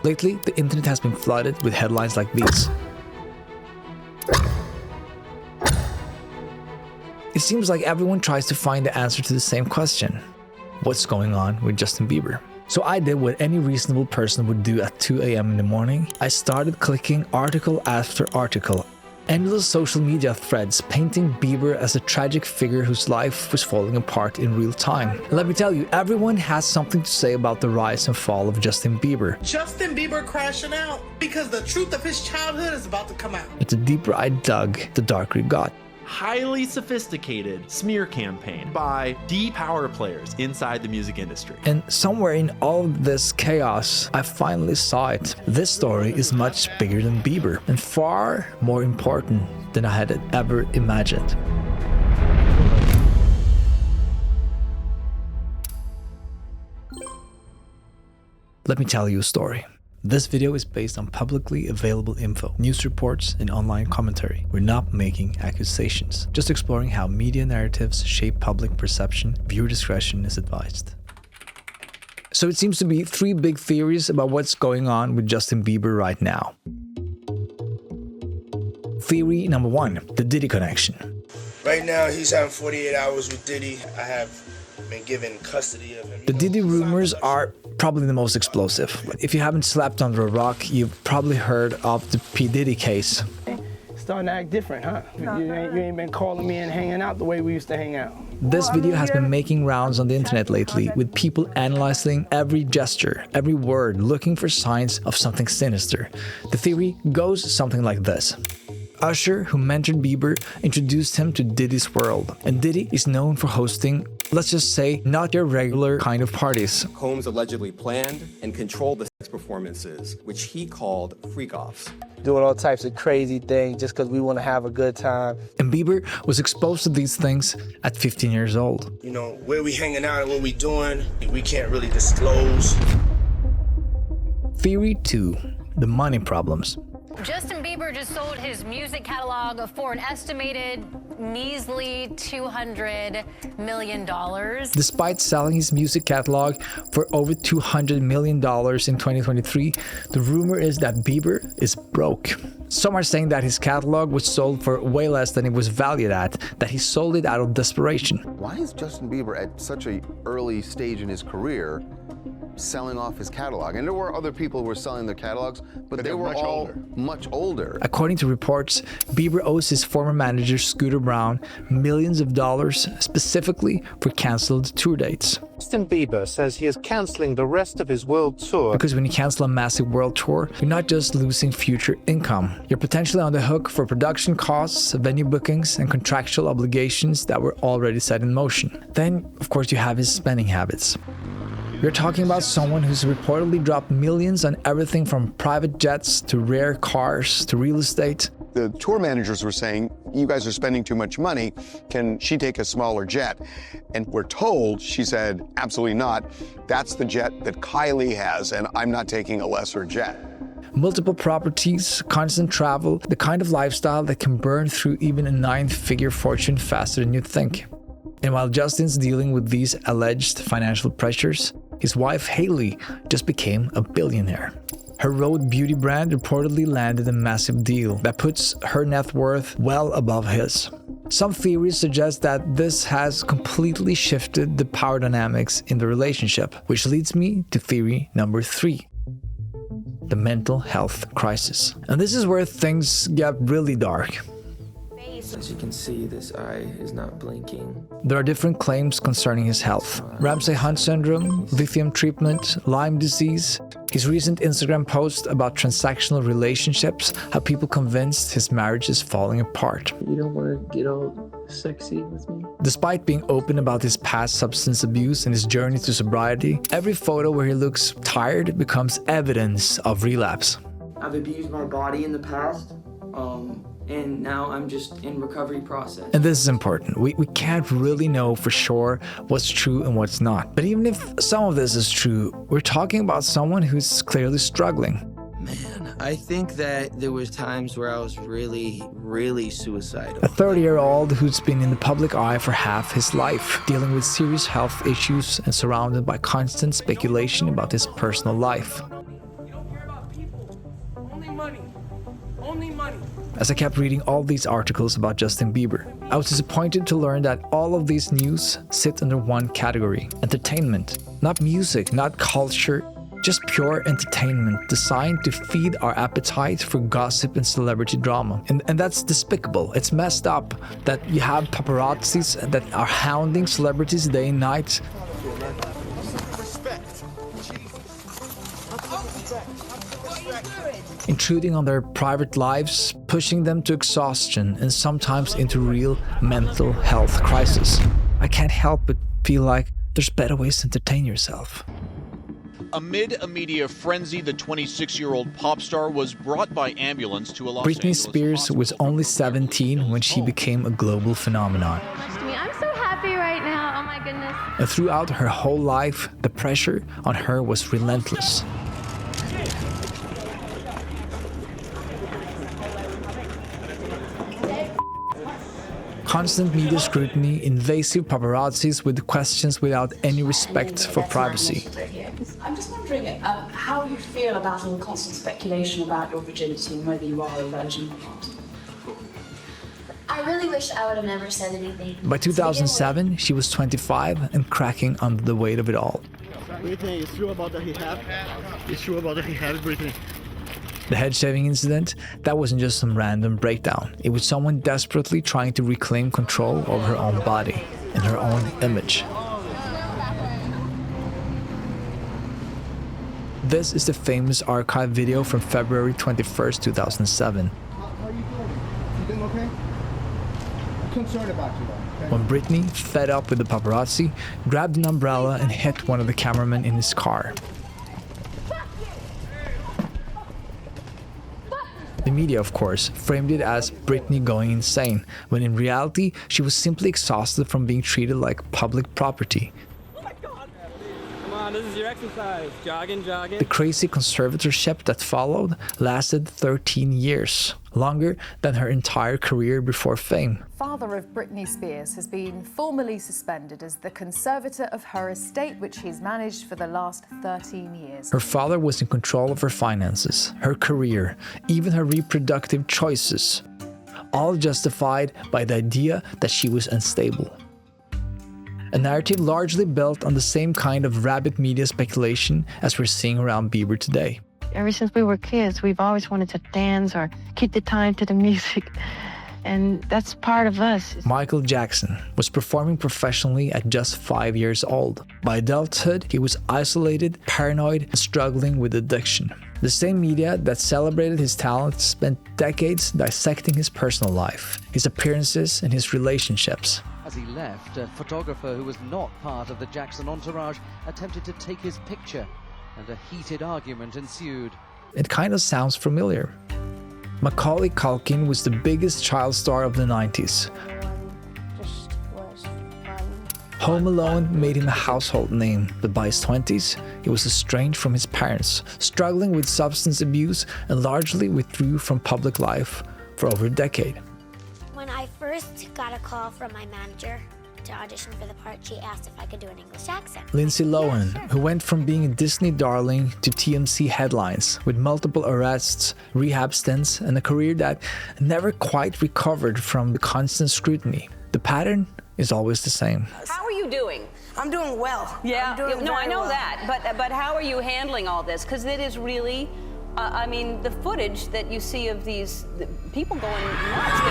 Lately, the internet has been flooded with headlines like these. It seems like everyone tries to find the answer to the same question. What's going on with Justin Bieber? So I did what any reasonable person would do at 2 a.m. in the morning. I started clicking article after article, endless social media threads painting Bieber as a tragic figure whose life was falling apart in real time. And let me tell you, everyone has something to say about the rise and fall of Justin Bieber. Justin Bieber crashing out because the truth of his childhood is about to come out. But the deeper I dug, the darker it got. Highly sophisticated smear campaign by deep power players inside the music industry. And somewhere in all of this chaos, I finally saw it. This story is much bigger than Bieber and far more important than I had ever imagined. Let me tell you a story. This video is based on publicly available info, news reports, and online commentary. We're not making accusations, just exploring how media narratives shape public perception. Viewer discretion is advised. So it seems to be three big theories about what's going on with Justin Bieber right now. Theory number one, the Diddy connection. Right now, he's having 48 hours with Diddy. I have been given custody of him. The Diddy rumors are probably the most explosive. If you haven't slept under a rock, you've probably heard of the P. Diddy case. Starting to act different, huh? You ain't been calling me and hanging out the way we used to hang out. This video has been making rounds on the internet lately, with people analyzing every gesture, every word, looking for signs of something sinister. The theory goes something like this. Usher, who mentored Bieber, introduced him to Diddy's world. And Diddy is known for hosting, let's just say, not your regular kind of parties. Combs allegedly planned and controlled the sex performances, which he called freak-offs. Doing all types of crazy things just because we want to have a good time. And Bieber was exposed to these things at 15 years old. You know, where we hanging out and what we doing, we can't really disclose. Theory 2. The money problems. Justin Bieber just sold his music catalog for an estimated measly $200 million. Despite selling his music catalog for over $200 million in 2023, the rumor is that Bieber is broke. Some are saying that his catalog was sold for way less than it was valued at, that he sold it out of desperation. Why is Justin Bieber at such an early stage in his career selling off his catalog? And there were other people who were selling their catalogs, but they were all much older. According to reports, Bieber owes his former manager Scooter Braun millions of dollars, specifically for cancelled tour dates. Justin Bieber says he is cancelling the rest of his world tour. Because when you cancel a massive world tour, you're not just losing future income. You're potentially on the hook for production costs, venue bookings, and contractual obligations that were already set in motion. Then, of course, you have his spending habits. You're talking about someone who's reportedly dropped millions on everything from private jets to rare cars to real estate. The tour managers were saying, you guys are spending too much money. Can she take a smaller jet? And we're told, she said, absolutely not. That's the jet that Kylie has, and I'm not taking a lesser jet. Multiple properties, constant travel, the kind of lifestyle that can burn through even a 9-figure fortune faster than you'd think. And while Justin's dealing with these alleged financial pressures, his wife Hailey just became a billionaire. Her Rhode beauty brand reportedly landed a massive deal that puts her net worth well above his. Some theories suggest that this has completely shifted the power dynamics in the relationship, which leads me to theory number 3. The mental health crisis. And this is where things get really dark. As you can see, this eye is not blinking. There are different claims concerning his health. Ramsay-Hunt syndrome, lithium treatment, Lyme disease. His recent Instagram post about transactional relationships have people convinced his marriage is falling apart. You don't want to get all sexy with me? Despite being open about his past substance abuse and his journey to sobriety, every photo where he looks tired becomes evidence of relapse. I've abused my body in the past. And now I'm just in recovery process. And this is important. We can't really know for sure what's true and what's not. But even if some of this is true, we're talking about someone who's clearly struggling. Man, I think that there was times where I was really suicidal. A 30-year-old who's been in the public eye for half his life, dealing with serious health issues and surrounded by constant speculation about his personal life. Only money. Only money. As I kept reading all these articles about Justin Bieber, I was disappointed to learn that all of these news sit under one category: entertainment. Not music, not culture, just pure entertainment designed to feed our appetite for gossip and celebrity drama. And that's despicable. It's messed up that you have paparazzis that are hounding celebrities day and night. Intruding on their private lives, pushing them to exhaustion and sometimes into real mental health crisis. I can't help but feel like there's better ways to entertain yourself. Amid a media frenzy, the 26-year-old pop star was brought by ambulance to a Los Britney Angeles Spears was only 17 when she became a global phenomenon. I'm so happy right now, oh my goodness. And throughout her whole life, the pressure on her was relentless. Constant media scrutiny, invasive paparazzis with questions without any respect for privacy. I'm just wondering how you feel about all the constant speculation about your virginity and whether you are a virgin or not. I really wish I would have never said anything. By 2007, she was 25 and cracking under the weight of it all. Britney, it's true about the hijab? It's true about the hijab, Britney? The head shaving incident, that wasn't just some random breakdown. It was someone desperately trying to reclaim control over her own body and her own image. This is the famous archive video from February 21st, 2007. How are you doing? You doing okay? I'm concerned about you, though. When Britney, fed up with the paparazzi, grabbed an umbrella and hit one of the cameramen in his car. The media, of course, framed it as Britney going insane, when in reality, she was simply exhausted from being treated like public property. Come on, this is your exercise. Jogging, jogging. The crazy conservatorship that followed lasted 13 years, longer than her entire career before fame. Father of Britney Spears has been formally suspended as the conservator of her estate, which he's managed for the last 13 years. Her father was in control of her finances, her career, even her reproductive choices, all justified by the idea that she was unstable. A narrative largely built on the same kind of rabid media speculation as we're seeing around Bieber today. Ever since we were kids, we've always wanted to dance or keep the time to the music. And that's part of us. Michael Jackson was performing professionally at just 5 years old. By adulthood, he was isolated, paranoid, and struggling with addiction. The same media that celebrated his talent spent decades dissecting his personal life, his appearances, and his relationships. As he left, a photographer who was not part of the Jackson entourage attempted to take his picture, and a heated argument ensued. It kind of sounds familiar. Macaulay Culkin was the biggest child star of the 90s. Home Alone made him a household name, but by his 20s, he was estranged from his parents, struggling with substance abuse, and largely withdrew from public life for over a decade. When I first got a call from my manager to audition for the part, she asked if I could do an English accent. Lindsay Lohan, who went from being a Disney darling to TMZ headlines with multiple arrests, rehab stints, and a career that never quite recovered from the constant scrutiny. The pattern is always the same. How are you doing? I'm doing well. Yeah, no, I know well. that, but how are you handling all this? Because it is really, I mean, the footage that you see of these people going nuts.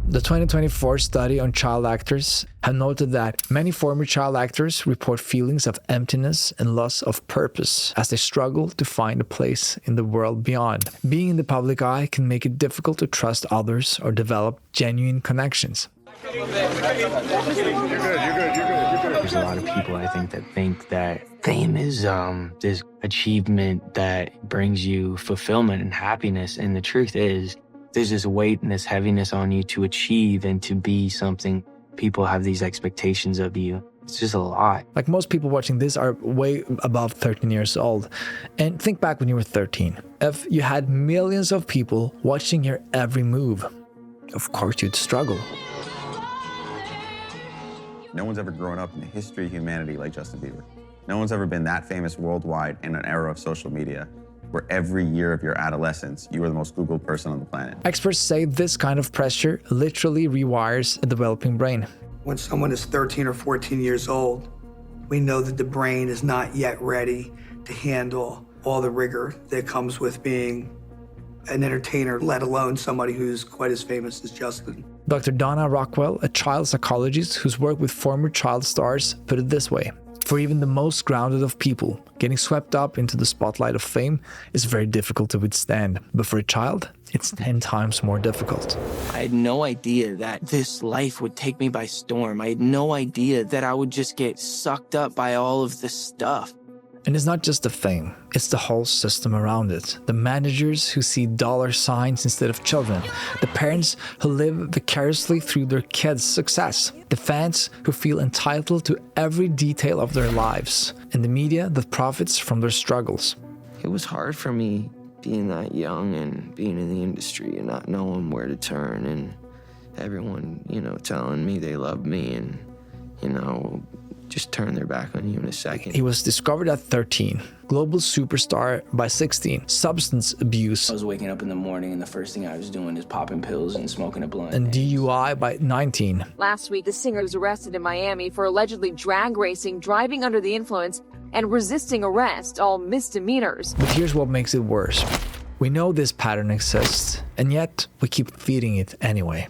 The 2024 study on child actors have noted that many former child actors report feelings of emptiness and loss of purpose as they struggle to find a place in the world beyond. Being in the public eye can make it difficult to trust others or develop genuine connections. There's a lot of people, I think, that think that fame is this achievement that brings you fulfillment and happiness, and the truth is, there's this weight and this heaviness on you to achieve and to be something. People have these expectations of you. It's just a lot. Like most people watching this are way above 13 years old. And think back when you were 13. If you had millions of people watching your every move, of course you'd struggle. No one's ever grown up in the history of humanity like Justin Bieber. No one's ever been that famous worldwide in an era of social media where every year of your adolescence, you are the most Googled person on the planet. Experts say this kind of pressure literally rewires a developing brain. When someone is 13 or 14 years old, we know that the brain is not yet ready to handle all the rigor that comes with being an entertainer, let alone somebody who's quite as famous as Justin. Dr. Donna Rockwell, a child psychologist who's worked with former child stars, put it this way. For even the most grounded of people, getting swept up into the spotlight of fame is very difficult to withstand. But for a child, it's 10 times more difficult. I had no idea that this life would take me by storm. I had no idea that I would just get sucked up by all of this stuff. And it's not just the fame, it's the whole system around it. The managers who see dollar signs instead of children. The parents who live vicariously through their kids' success. The fans who feel entitled to every detail of their lives. And the media that profits from their struggles. It was hard for me being that young and being in the industry and not knowing where to turn and everyone, telling me they love me and, just turn their back on you in a second. He was discovered at 13, global superstar by 16, substance abuse. I was waking up in the morning and the first thing I was doing is popping pills and smoking a blunt. And DUI by 19. Last week, the singer was arrested in Miami for allegedly drag racing, driving under the influence, and resisting arrest, all misdemeanors. But here's what makes it worse. We know this pattern exists, and yet we keep feeding it anyway.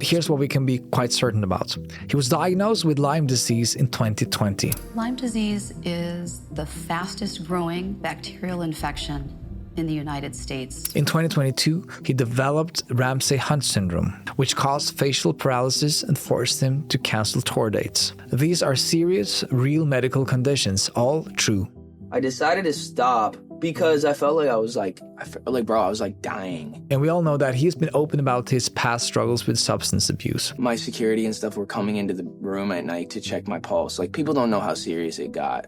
Here's what we can be quite certain about. He was diagnosed with Lyme disease in 2020. Lyme disease is the fastest growing bacterial infection in the United States. In 2022, he developed Ramsay-Hunt syndrome, which caused facial paralysis and forced him to cancel tour dates. These are serious, real medical conditions, all true. I decided to stop because I felt like I was dying. And we all know that he's been open about his past struggles with substance abuse. My security and stuff were coming into the room at night to check my pulse. People don't know how serious it got.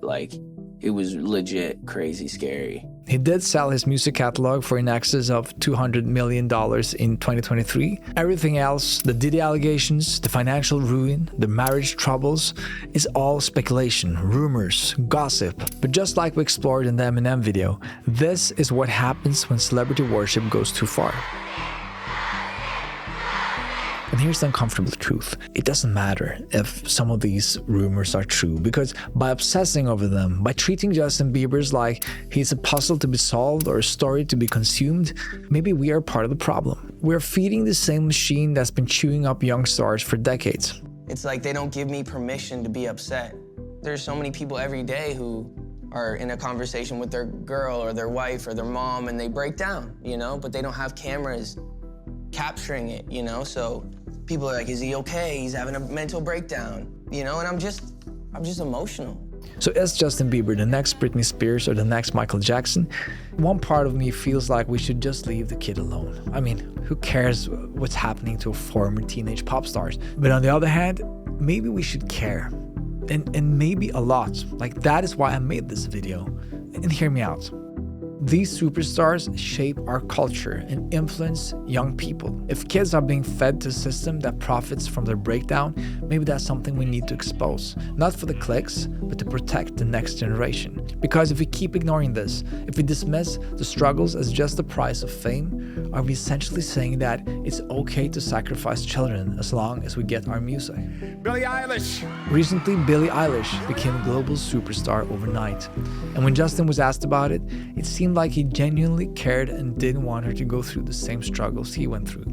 It was legit crazy scary. He did sell his music catalog for in excess of $200 million in 2023. Everything else, the Diddy allegations, the financial ruin, the marriage troubles, is all speculation, rumors, gossip. But just like we explored in the Eminem video, this is what happens when celebrity worship goes too far. And here's the uncomfortable truth. It doesn't matter if some of these rumors are true, because by obsessing over them, by treating Justin Bieber's like he's a puzzle to be solved or a story to be consumed, maybe we are part of the problem. We're feeding the same machine that's been chewing up young stars for decades. It's like they don't give me permission to be upset. There's so many people every day who are in a conversation with their girl or their wife or their mom and they break down, but they don't have cameras capturing it, so people are like, is he okay? He's having a mental breakdown, and I'm just emotional. So is Justin Bieber the next Britney Spears or the next Michael Jackson? One part of me feels like we should just leave the kid alone. I mean, who cares what's happening to former teenage pop stars? But on the other hand, maybe we should care. And maybe a lot. That is why I made this video. And hear me out. These superstars shape our culture and influence young people. If kids are being fed to a system that profits from their breakdown, maybe that's something we need to expose. Not for the clicks, but to protect the next generation. Because if we keep ignoring this, if we dismiss the struggles as just the price of fame, are we essentially saying that it's okay to sacrifice children as long as we get our music? Billie Eilish. Recently, Billie Eilish became a global superstar overnight. And when Justin was asked about it, it seemed like he genuinely cared and didn't want her to go through the same struggles he went through.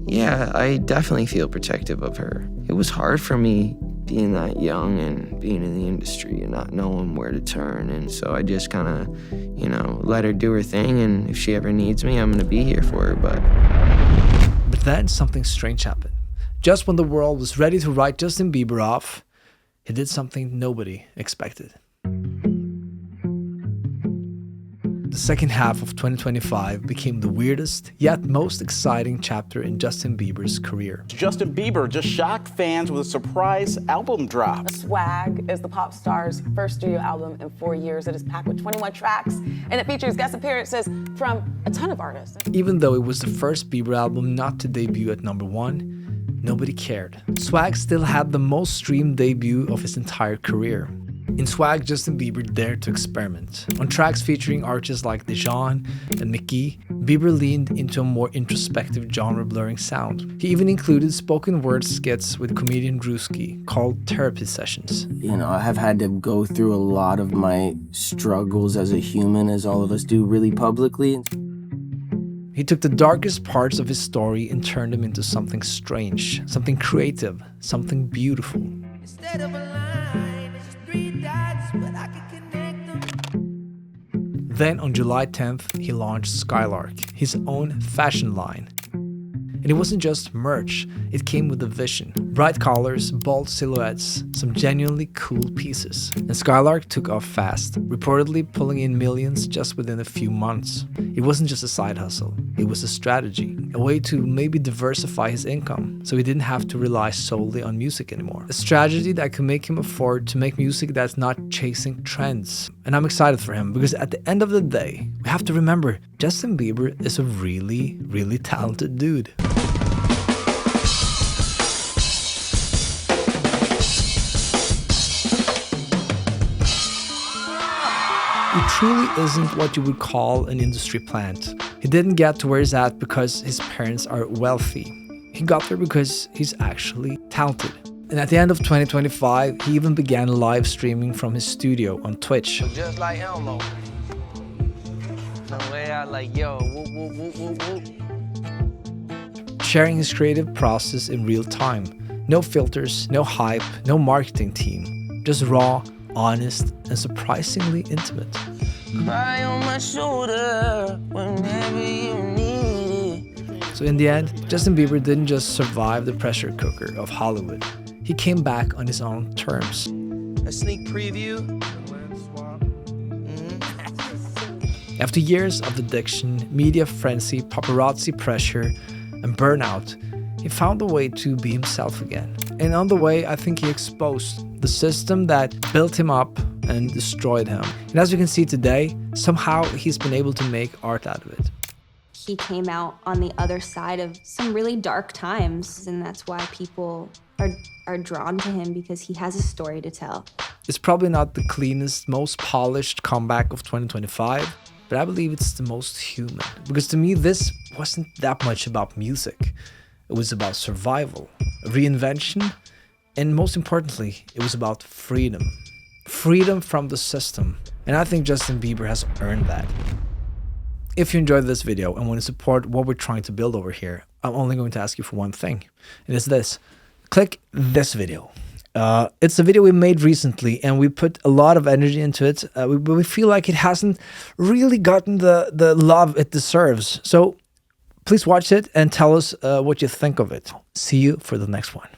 Yeah, I definitely feel protective of her. It was hard for me being that young and being in the industry and not knowing where to turn. And so I just kind of, let her do her thing. And if she ever needs me, I'm going to be here for her. But then something strange happened. Just when the world was ready to write Justin Bieber off, he did something nobody expected. The second half of 2025 became the weirdest, yet most exciting chapter in Justin Bieber's career. Justin Bieber just shocked fans with a surprise album drop. Swag is the pop star's first studio album in 4 years. It is packed with 21 tracks, and it features guest appearances from a ton of artists. Even though it was the first Bieber album not to debut at #1, nobody cared. Swag still had the most streamed debut of his entire career. In Swag, Justin Bieber dared to experiment. On tracks featuring artists like Dejan and Mickey, Bieber leaned into a more introspective genre-blurring sound. He even included spoken word skits with comedian Drewski called therapy sessions. You know, I have had to go through a lot of my struggles as a human, as all of us do, really publicly. He took the darkest parts of his story and turned them into something strange, something creative, something beautiful. Instead of a line, it's just 3 dots, but I can connect them. Then on July 10th, he launched Skylark, his own fashion line. And it wasn't just merch, it came with a vision. Bright colors, bold silhouettes, some genuinely cool pieces. And Skylark took off fast, reportedly pulling in millions just within a few months. It wasn't just a side hustle, it was a strategy, a way to maybe diversify his income, so he didn't have to rely solely on music anymore. A strategy that could make him afford to make music that's not chasing trends. And I'm excited for him, because at the end of the day, we have to remember, Justin Bieber is a really, really talented dude. He truly isn't what you would call an industry plant. He didn't get to where he's at because his parents are wealthy. He got there because he's actually talented. And at the end of 2025, he even began live streaming from his studio on Twitch. Just like Elmo. No way out like, yo, whoop, whoop, whoop, whoop, whoop. Sharing his creative process in real time. No filters, no hype, no marketing team. Just raw, honest, and surprisingly intimate. Cry on my shoulder whenever you need it. So in the end, Justin Bieber didn't just survive the pressure cooker of Hollywood. He came back on his own terms. A sneak preview. After years of addiction, media frenzy, paparazzi pressure, and burnout, he found a way to be himself again. And on the way, I think he exposed the system that built him up and destroyed him. And as you can see today, somehow he's been able to make art out of it. He came out on the other side of some really dark times, and that's why people are drawn to him, because he has a story to tell. It's probably not the cleanest, most polished comeback of 2025, but I believe it's the most human. Because to me, this wasn't that much about music. It was about survival, reinvention, and most importantly, it was about freedom. Freedom from the system. And I think Justin Bieber has earned that. If you enjoyed this video and want to support what we're trying to build over here, I'm only going to ask you for one thing. And it's this. Click this video. It's a video we made recently and we put a lot of energy into it. But we feel like it hasn't really gotten the love it deserves. So please watch it and tell us what you think of it. See you for the next one.